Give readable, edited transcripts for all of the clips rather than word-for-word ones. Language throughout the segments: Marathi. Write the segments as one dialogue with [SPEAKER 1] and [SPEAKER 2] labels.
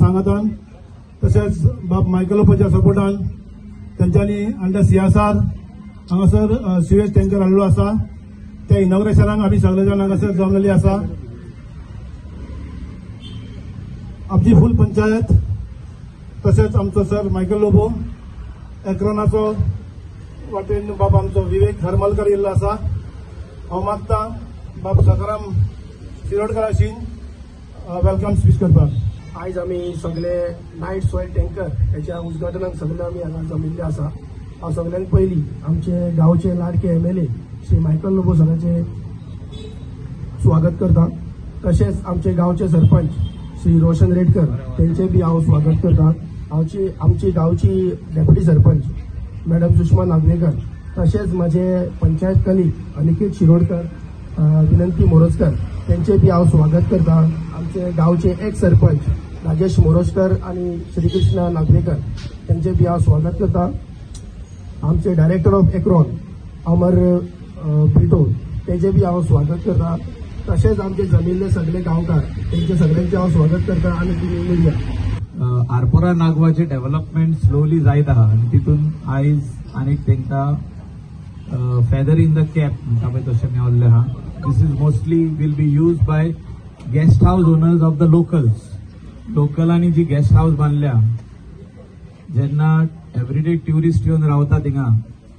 [SPEAKER 1] सांगातान तशेंच बाब मायकल लोबोच्या सपोर्टान तेंच्यांनी अंडर CSR हांगासर सिवेज टँकर हाडलो आसा. त्या इनॉग्रेशनाक आमी सगळे जाण हांगासर जमलेली आसा. आमची फूल पंचायत तशेंच आमचो सर मायकल लोबो, एक्रोनाचो वाटेन बाब आमचो विवेक हरमलकर येयल्लो आसा. हांव मागता बाब सकाराम शिरोडकर आशीन वेलकम स्पीच करपाक.
[SPEAKER 2] आयज आमी सगळे नायट सॉयल टँकर हेच्या उद्घाटनाक सगळे आमी हांगा जमिल्ले आसा. हांव सगळ्यांत पयलीं आमचे गांवचे लाडके MLA श्री मायकल लोबो सराचे स्वागत करता. तशेंच आमचे गांवचे सरपंच श्री रोशन रेडकर तेंचे बी हांव स्वागत करता. आमची गांवची डेप्युटी सरपंच मॅडम सुषमा नागवेकर, तशेंच माझे पंचायत कलीग अनिकेत शिरोडकर, विनंती मोरजकर त्यांचे बी हांव स्वागत करता. आमचे गांवचे एक्स सरपंच राजेश मोरजकर आणि श्रीकृष्ण नागवेकर त्यांचे बी हांव स्वागत करता. आमचे director of Acron Amar Brito तेजे बी हांव स्वागत करता. तशेंच आमचे जमिल्ले सगळे गांवकार तेंचे सगळ्यांचे हांव स्वागत करता. आणि ती मिडिया
[SPEAKER 3] आरपोरा नागवाचे डेव्हलपमेंट स्लोली जायत आहा आणि तितून आयज आनीक तेंकां फेदर इन द कॅप म्हणटा पळय तशें मेळिल्लें आहा. This is mostly will be use by guest house owners of the लोकलांनी जी गेस्ट हाऊस बांदल्या, जेन्ना एवरीडे ट्युरिस्ट येवन रावता थिंगा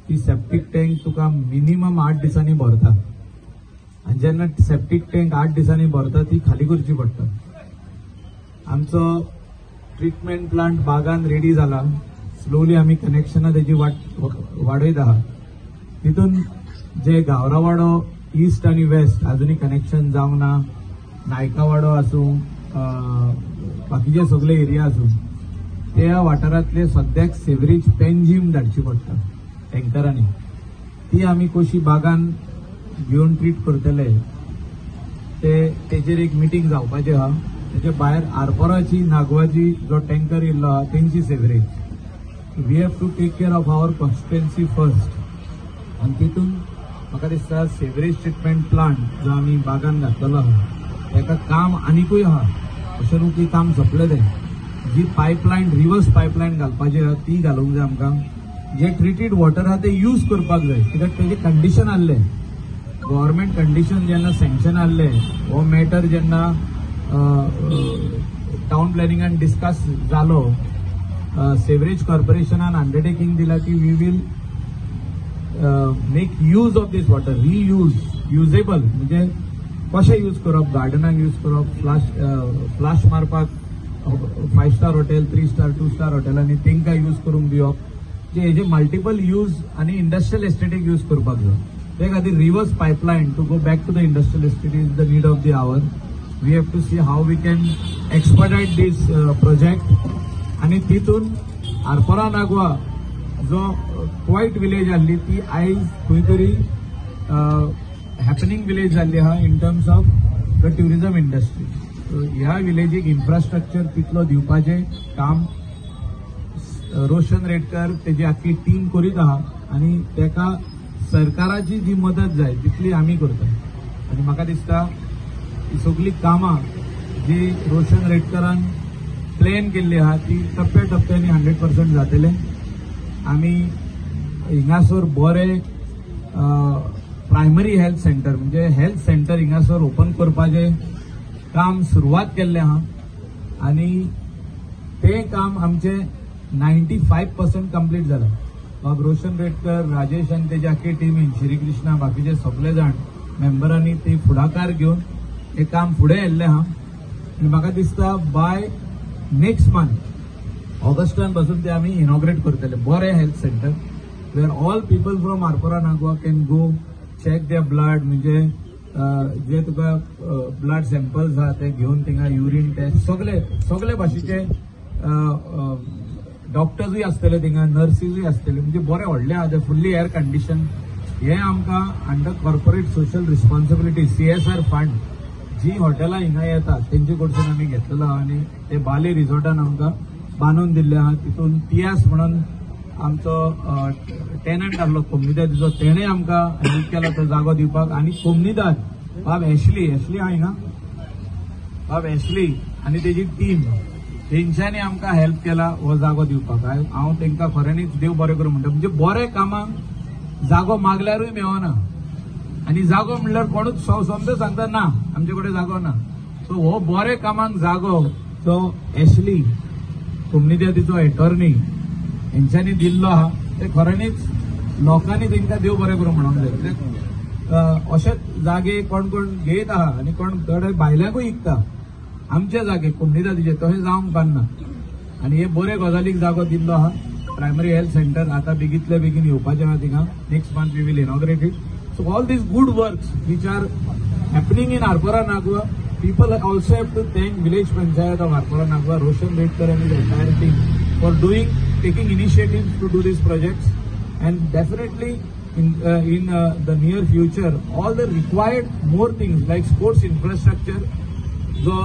[SPEAKER 3] ती सेप्टीक टँक तुका मिनिमम 8 दिसांनी भरता. आणि जेन्ना सेप्टीक टँक 8 दिसांनी भरता ती खाली करची पडटा. आमचो ट्रीटमेंट प्लांट बागान रेडी जाला. स्लोली आमी कनेक्शनां तेजी वाडयत आहा. तितून जे गावरावाडो ईस्ट आणि वेस्ट अजूनही कनेक्शन जावंक ना. नायकावाडो आसूं बाकीचे सगळे एरिया आसूं त्या वाठारांतले सद्याक सेवरेज पेनजीम धाडची पडटा टँकरांनी. ती आमी कशी बागान घेवन ट्रीट करतले तेजेर एक मिटींग जावपाचें आहा. तेजे भायर आरपोराची नागवाची जो टँकर येयल्लो आहा तेंची sewerage we have to take care of our constituency first. आनी तितून म्हाका दिसता सेवरेज ट्रीटमेंट प्लांट जो आमी बागान घातलेलो आहा तेका काम आनीकूय आहा. अशें न्हू की काम सोंपलें तें. जी पायपलायन रिवर्स पायपलायन घालपाची आहा ती घालूंक जाय आमकां. जे ट्रिटीड वॉटर आहा ते यूज करपाक जाय कित्याक तेजे कंडिशन आसले. गव्हर्मेंट कंडिशन जेन्ना सँक्शन आसले हो मॅटर जेन्ना टाउन प्लॅनिंगान डिस्कस जालो, सेवरेज कॉर्पोरेशनान अंडरटेकिंग दिला की we will make use of these water. Usable म्हणजे कशें यूज करप, गार्डनाक यूज करप, फ्लाश मारपाक 5 स्टार हॉटेल 3 स्टार 2 स्टार हॉटेलांनी तेंकां यूज करूंक दिवप. जे हेजे मल्टिपल यूज आनी इंडस्ट्रियल एस्टेटीक यूज करपाक जाय. ते खातीर reverse pipeline to go back to the industrial estate is the need of the hour. We have to see how we can expedite these project. आणि तितून आरपोरा नागवा जो क्वायट विलेज आसली ती आयज खंय तरी हॅपनिंग विलेज जाल्ली आहा in terms of the tourism industry. ह्या विलेजीक इन्फ्रास्ट्रक्चर तितलो दिवपाचें काम रोशन रेडकर तेजी आख्खी टीम करीत आहा. आणि तेका सरकाराची जी मदत जाय तितली आमी करता. आणि म्हाका दिसता ही सगळी कामां जी रोशन रेडकरान प्लॅन केल्ली आहा ती टप्प्याटप्प्यांनी 100% जातले. आमी हिंगासर बरे प्रायमरी हेल्थ सेंटर म्हणजे हेल्थ सेंटर हिंगासर ओपन करपाचें काम सुरवात केल्लें आहा. आणि ते काम आमचे 95% कंप्लीट जालां. बाब रोशन रेडकर, राजेश आणि तेजी आख्खी टिमीन, श्रीकृष्णा, बाकीचे सगळे जाण मेंबरांनी ते फुडाकार घेवन हे काम फुडें व्हेल्लें आहा. आनी म्हाका दिसता बाय नेक्स्ट मंथ ऑगस्टान पासून ते आमी इनॉग्रेट करतले. बरें health centre where all people from Arpora Nagoa can go check their blood. म्हणजे जे तुका ब्लड सॅम्पल्स आहा ते घेवन थिंगा युरीन टेस्ट सगळे भाशेचे डॉक्टर्सूय आसतले थिंगा, नर्सीसूय आसतले. म्हणजे बरें व्हडलें आहा ते फुल्ली एअर कंडिशन. हे आमकां under corporate social responsibility CSR fund जी हॉटेलां हिंगा येतात तेंचे कडसून आमी घेतलेलो आहा. आनी ते बाली रिसॉर्टान आमकां बांदून दिल्ले आहा. तितून तियास म्हणून आमचो टेनंट आसलो कोमनीदादीचो, तेणें आमकां हेल्प केलो तो जागो दिवपाक. आनी कोमनीदाद बाब एशली आहा हिंगा, बाब एशली आनी तेजी टीम तेंच्यांनी आमकां हेल्प केला हो जागो दिवपाक. हांव तेंकां खऱ्यांनीच देव बरें करूं म्हणटा. म्हणजे बरे कामाक जागो मागल्यारूय मेळना आनी जागो म्हणल्यार कोणूच समजा सांगता ना आमचे कडेन जागो ना. सो हो बरे कामाक जागो जो एशली कम्युनिटीचो एटॉर्नी हेंच्यांनी दिल्लो आहा ते खऱ्यांनीच लोकांनी तेंकां देव बरें करूं म्हणूंक जाय. कित्याक अशेच जागे कोण कोण घेयत आहा आनी कोण थोडे भायल्यांकूय विकता आमचे जागे कम्युनिटीचे तशें जावंक पारना. आनी हे बरे गजालीक जागो दिल्लो आहा. प्रायमरी हेल्थ सेंटर आतां बेगींतल्या बेगीन येवपाचें आहा थिंगा. Next month we will inaugurate it. So all these good works which are happening in Harpara Nagwa, people also have to thank village panchayat of Harpara Nagwa, Roshan Redkar and his entire team for taking initiatives to do these projects, and definitely in the near future all the required more things like sports infrastructure जो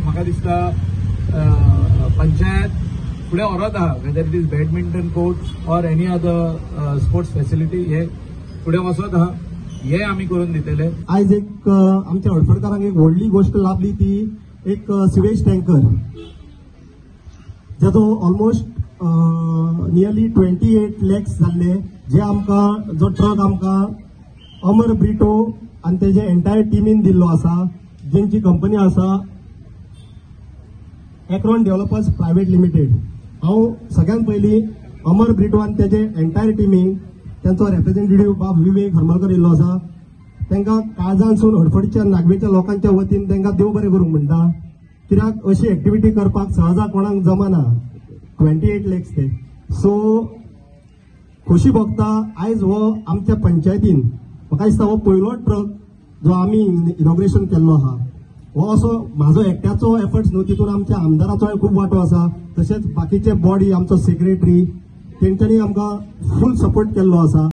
[SPEAKER 3] म्हाका दिसता पंचायत फुडें व्हरत आहा, whether it is badminton courts or any other sports facility, हे फुडें वचत आहा, हे आमी करून दितले.
[SPEAKER 4] आज एक आमच्या हडफडकारांक एक व्हडली गोष्ट लाभली ती एक सिवेज टँकर जाचो ऑलमोस्ट नियरली 28 lakhs जाल्ले, जे आमकां जो ट्रक आमकां अमर ब्रिटो आनी तेजे एंटायर टिमीन दिल्लो आसा, जेंची कंपनी आसा एक्रोन डेव्हलपर्स प्रायवेट लिमिटेड. हांव सगळ्यात पयलीं अमर ब्रिटो आनी तेजे एंटायर टिमीक त्यांचो रिप्रेझेंटेटिव्ह बाब विवेक हरमलकर येयल्लो आसा, तांकां काळजानसून हडफडीच्या नागवेच्या लोकांच्या वतीन तांकां देव बरें करूंक म्हणटा. कित्याक अशी एक्टिविटी करपाक सहजा कोणाक जमना. 28 lakhs ते. सो खोशी भोगता आयज हो आमच्या पंचायतीन म्हाका दिसता हो पयलो ट्रक जो आमी इनॉग्रेशन केल्लो आहा. हो असो म्हाजो एकट्याचो एफर्ट्स न्हू, तितून आमच्या आमदाराचोय खूब वांटो आसा, तशेंच बाकीचे बॉडी आमचो सेक्रेटरी तेंच्यांनी आमकां फूल सपोर्ट केल्लो आसा.